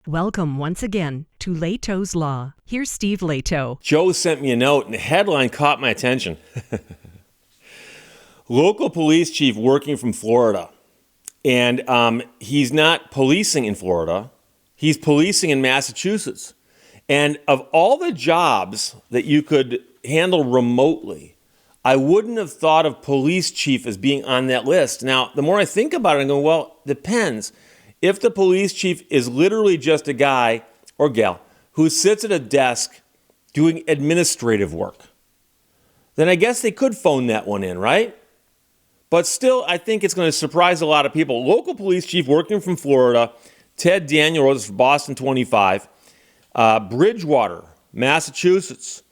Welcome once again to Lehto's Law. Here's Steve Lehto. Joe sent me a note, and the headline caught my attention. Local police chief working from Florida. And he's not policing in Florida. He's policing in Massachusetts. And of all the jobs that you could handle remotely, I wouldn't have thought of police chief as being on that list. Now, the more I think about it, I go, well, depends. If the police chief is literally just a guy or gal who sits at a desk doing administrative work, then I guess they could phone that one in, right? But still, I think it's going to surprise a lot of people. Local police chief working from Florida, Ted Daniel, wrote this for Boston 25, Bridgewater, Massachusetts.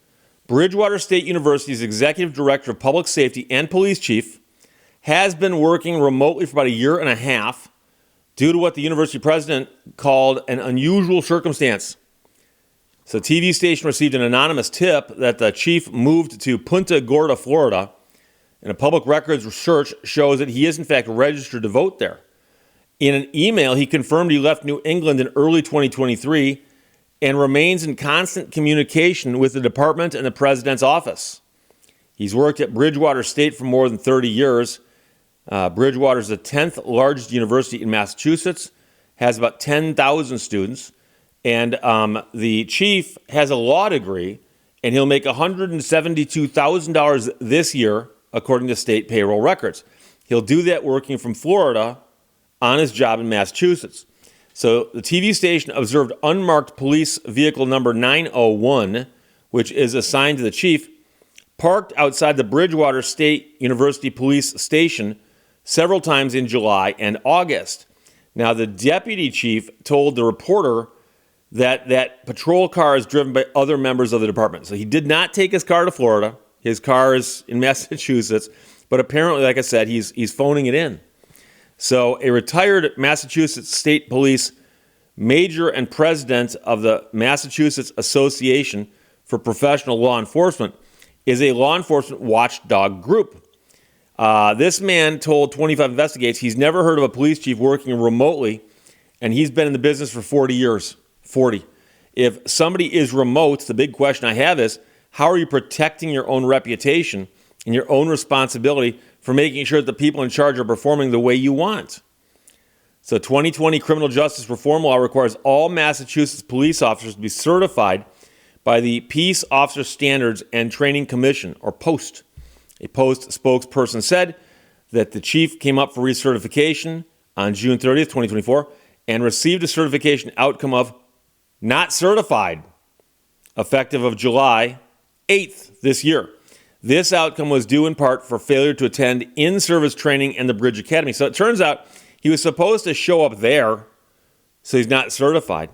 Bridgewater State University's executive director of public safety and police chief has been working remotely for about a year and a half due to what the university president called an unusual circumstance. So the TV station received an anonymous tip that the chief moved to Punta Gorda, Florida, and a public records research shows that he is in fact registered to vote there. In an email, he confirmed he left New England in early 2023 and remains in constant communication with the department and the president's office. He's worked at Bridgewater State for more than 30 years. Bridgewater is the 10th largest university in Massachusetts, has about 10,000 students, and the chief has a law degree, and he'll make $172,000 this year, according to state payroll records. He'll do that working from Florida on his job in Massachusetts. So the TV station observed unmarked police vehicle number 901, which is assigned to the chief, parked outside the Bridgewater State University Police Station several times in July and August. Now, the deputy chief told the reporter that patrol car is driven by other members of the department. So he did not take his car to Florida. His car is in Massachusetts. But apparently, like I said, he's phoning it in. So a retired Massachusetts State Police major and president of the Massachusetts Association for Professional Law Enforcement is a law enforcement watchdog group. This man told 25 Investigates he's never heard of a police chief working remotely, and he's been in the business for 40 years. 40. If somebody is remote, the big question I have is, how are you protecting your own reputation and your own responsibility for making sure that the people in charge are performing the way you want? So 2020 criminal justice reform law requires all Massachusetts police officers to be certified by the Peace Officer Standards and Training Commission, or POST. A Post spokesperson said that the chief came up for recertification on June 30th, 2024, and received a certification outcome of not certified, effective of July 8th this year. This outcome was due in part for failure to attend in-service training and the Bridge Academy. So it turns out he was supposed to show up there, so he's not certified.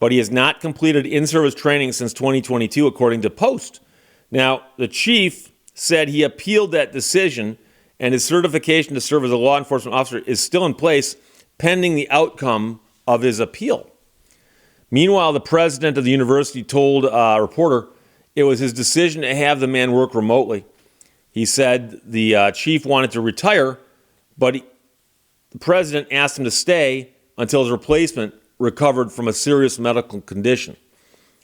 But he has not completed in-service training since 2022, according to Post. Now, the chief said he appealed that decision, and his certification to serve as a law enforcement officer is still in place pending the outcome of his appeal. Meanwhile, the president of the university told a reporter it was his decision to have the man work remotely. He said the chief wanted to retire, but the president asked him to stay until his replacement recovered from a serious medical condition.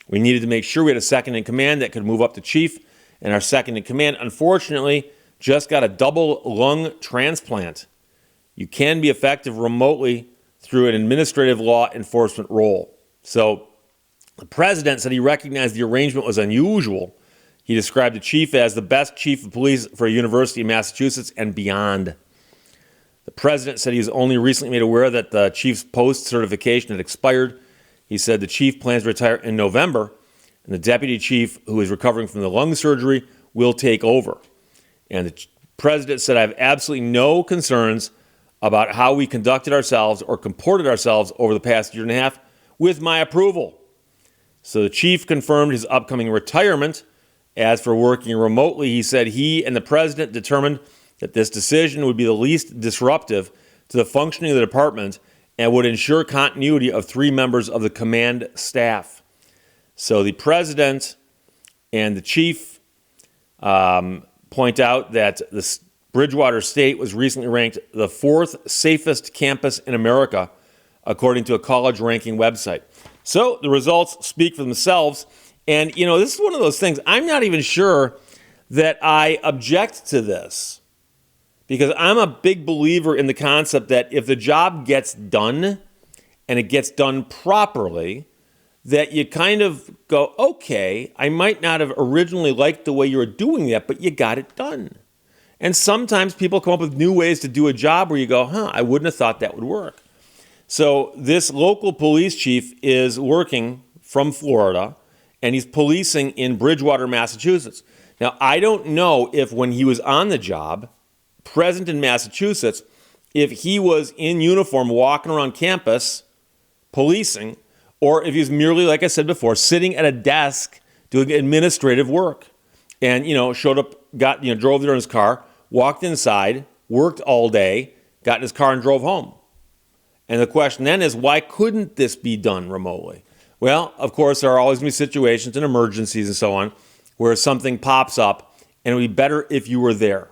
We needed to make sure we had a second in command that could move up to chief, and our second in command, unfortunately, just got a double lung transplant. You can be effective remotely through an administrative law enforcement role. So the president said he recognized the arrangement was unusual. He described the chief as the best chief of police for a university in Massachusetts and beyond. The president said he was only recently made aware that the chief's post certification had expired. He said the chief plans to retire in November, and the deputy chief, who is recovering from the lung surgery, will take over. And the president said, I have absolutely no concerns about how we conducted ourselves or comported ourselves over the past year and a half with my approval. So the chief confirmed his upcoming retirement. As for working remotely, he said he and the president determined that this decision would be the least disruptive to the functioning of the department and would ensure continuity of 3 members of the command staff. So the president and the chief point out that the Bridgewater State was recently ranked the 4th safest campus in America, according to a college ranking website. So the results speak for themselves. And, this is one of those things. I'm not even sure that I object to this because I'm a big believer in the concept that if the job gets done and it gets done properly, that you kind of go, okay, I might not have originally liked the way you were doing that, but you got it done. And sometimes people come up with new ways to do a job where you go, I wouldn't have thought that would work. So this local police chief is working from Florida, and he's policing in Bridgewater, Massachusetts. Now, I don't know if when he was on the job, present in Massachusetts, if he was in uniform walking around campus policing, or if he was merely, like I said before, sitting at a desk doing administrative work. And, showed up, drove there in his car, walked inside, worked all day, got in his car and drove home. And the question then is, why couldn't this be done remotely? Well, of course, there are always going to be situations and emergencies and so on where something pops up, and it would be better if you were there.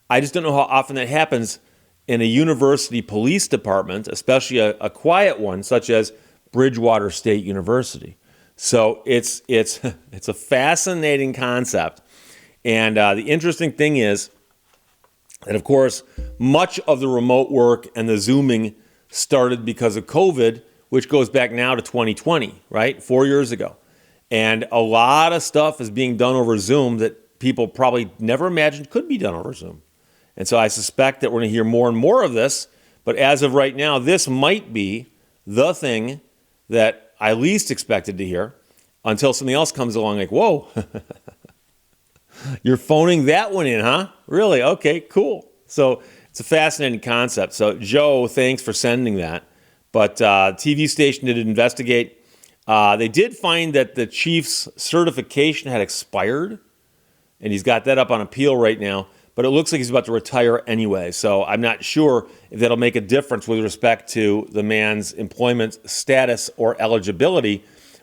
I just don't know how often that happens in a university police department, especially a quiet one such as Bridgewater State University. So it's a fascinating concept. And the interesting thing is that, of course, much of the remote work and the Zooming started because of COVID, which goes back now to 2020, right? 4 years ago. And a lot of stuff is being done over Zoom that people probably never imagined could be done over Zoom. And so I suspect that we're going to hear more and more of this. But as of right now, this might be the thing that I least expected to hear until something else comes along like, whoa, you're phoning that one in, huh? Really? Okay, cool. So it's a fascinating concept. So Joe, thanks for sending that. But TV station did investigate. They did find that the chief's certification had expired, and he's got that up on appeal right now. But it looks like he's about to retire anyway. So I'm not sure if that'll make a difference with respect to the man's employment status or eligibility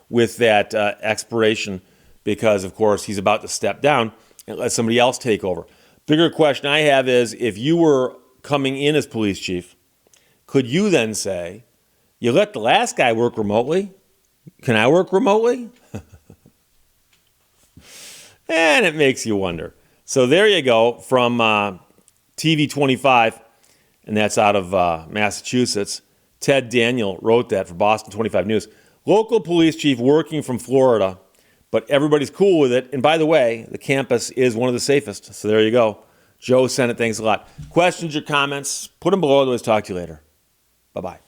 with that expiration, because, of course, he's about to step down and let somebody else take over. Bigger question I have is, if you were coming in as police chief, could you then say, you let the last guy work remotely? Can I work remotely? And it makes you wonder. So there you go from TV 25, and that's out of Massachusetts. Ted Daniel wrote that for Boston 25 News. Local police chief working from Florida, but everybody's cool with it. And by the way, the campus is one of the safest. So there you go. Joe sent it. Thanks a lot. Questions or comments, put them below. Otherwise, talk to you later. Bye-bye.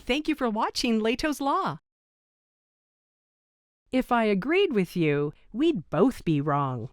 Thank you for watching Lehto's Law. If I agreed with you, we'd both be wrong.